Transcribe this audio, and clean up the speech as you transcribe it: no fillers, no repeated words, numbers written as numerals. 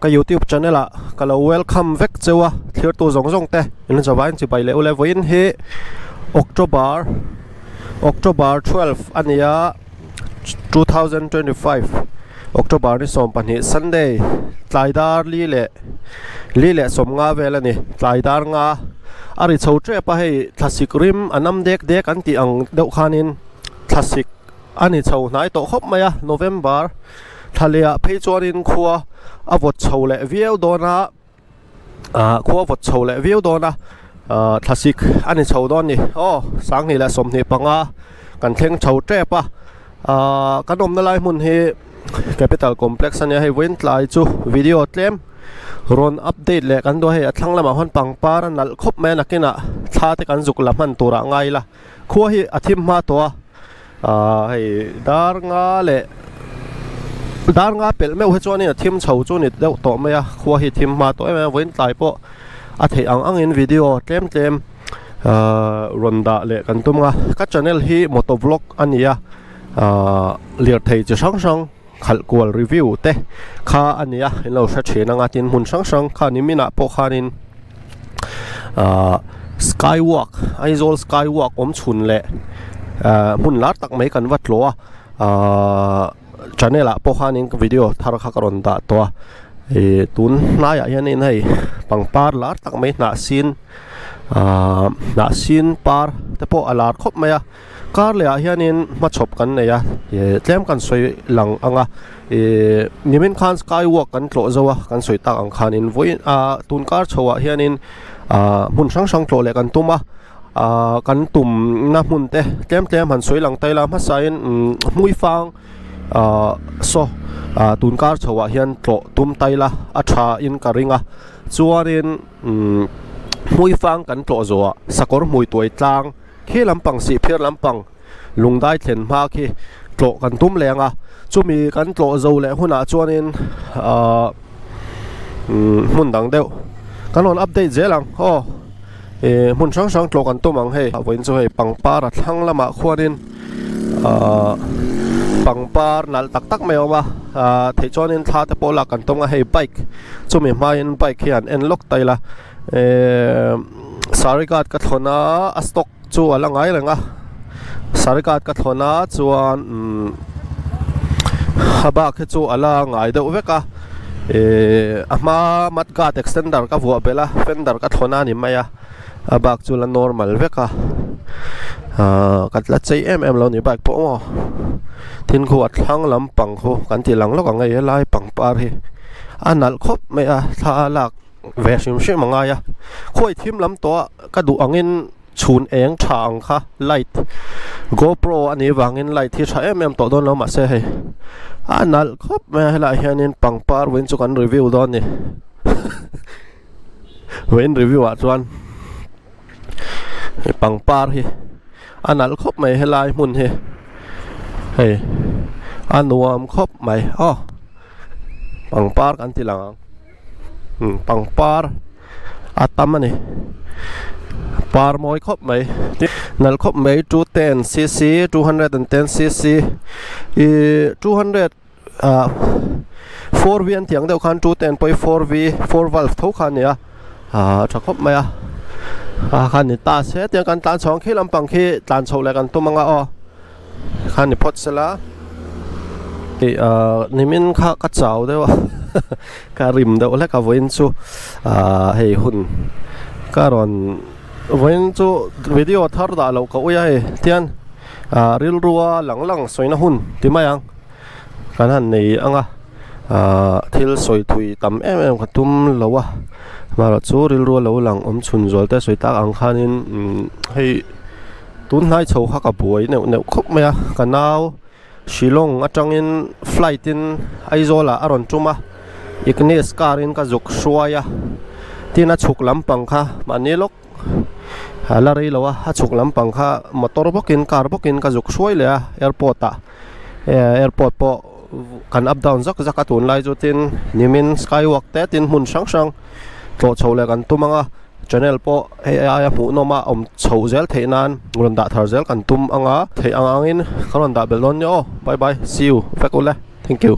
cái YouTube channel à cái là welcome vec chewa thir tu zong zong te in jawain chi bai le ule voin he October 12 ania 2025 October ni som pani Sunday tlaidar li le som nga vela ni tlaidar nga ari chho tre pa hei thlasik rim anam dek an ti ang deuh khanin thlasik ani chho nai to khop maya November thalia phei chuanin khuwa avot chho le vieu dona khuwa vot chho le vieu dona thlasik ani chho don ni sang ni la som ni panga kan thleng chho tre pa kanom na lai mun hi capital complex ania hei win tlai chu video tlem ron update le kan do hei athlang lama hon pangpar nal khop me nakina tha te kan zuk lam han tura ngai la khuwa hi athim ma to hei dar nga pel me he chuani thim chho chu ni deuh to me a khuwa hi thim ma to em win tlai po a thei ang in video tlem ronda le kan tumnga ka channel hi motovlog ania liar thei chi sang khal kwal review te kha ania lo sha thena nga tin mun sang kha ni mina po khanin skywalk aizol skywalk om chhun le mun lar tak mai kan wat lo channel a po khanin video thar kha karon da to tun na ya hian in hei pangpar lar tak mai Hnahsîn par te po alar khop maya kar le hianin ma chop kan ne ya tlem kan soi lang anga nimin khan skywalk kan tlo zawa kan soi tak ang khanin voi tun kar chowa hianin mun sang tlo le kan tuma kan tum na mun te tlem han soi lang taila ma sain mui fang so tun kar chowa hian tlo tum taila atha in karinga chuarin mui fang kan tlo zo sakor mui toi tlang khi lampang si phir lampang lungdai thlen ma khi tlo kan tum lenga chumi kan tlo zo le huna chuanin mun dang deuh kan on update zelang mun sang tlo kan tum ang he voin chu he pangpar thlang lama khuanin pangpar nal tak mai oma thei chuanin tha te pola kan tum a he bike chumi main bike hian en lok taila sarikat ka thona astok chu alangai lenga sarikat ka thona chuan haba khe chu ala ngai deuh veka ama matgat extender ka vuah bela fender ka thona ni maya abak chu la normal veka katla chei em lo ni bike po mo tin khu athlang lampang khu kan ti lang lok angai lai pangpar hi anal khop me a tha lak ve sim mangaya khoi thim lam to ka du angin chhun eng thang kha light GoPro ani wangin light thi tha em to don lo ma se he anal khop me hela hianin pangpar wen chu kan review don ni wen review a chuan pangpar hi anal khop me helai mun he hey anuam khop mai pangpar kan tilang pangpar atam ani par moi khop mai nal khop mai 210cc 210cc 200 4v an tiang deuh khan 210.4v 4 valve tho khan ya tha khop mai khan ni ta se tiang kan tan chong khi lampang khi tan chho le kan tumanga khan ni phot sela nimin kha ka chaw dewa ka rim deuh le ka voin chu hei hun karon voin chu video thar da lo ka uya he tian ril ruwa lang soina hun timayang kan han nei anga thil soi thui tam em khatum lowa mara chu ril ruwa lo lang om chhun zol te soi tak ang khanin hei tun nai chho kha ka buai neu khop maya kanau Shillong atangin flight in aizola aron chuma ignis karin ka zuk shuaya tina chuk lampang kha manilok halari lawa ha chuk lampang kha motor bokin car bokin ka zuk shuai le airport po kan up down zak zakatun lai jutin nimin skywalk te tin mun sang to chole kan tumanga channel po ai mu no ma chho zel theinan ronda thar zel kan tum anga thei angin kharon da belon yo bye bye see you fakule thank you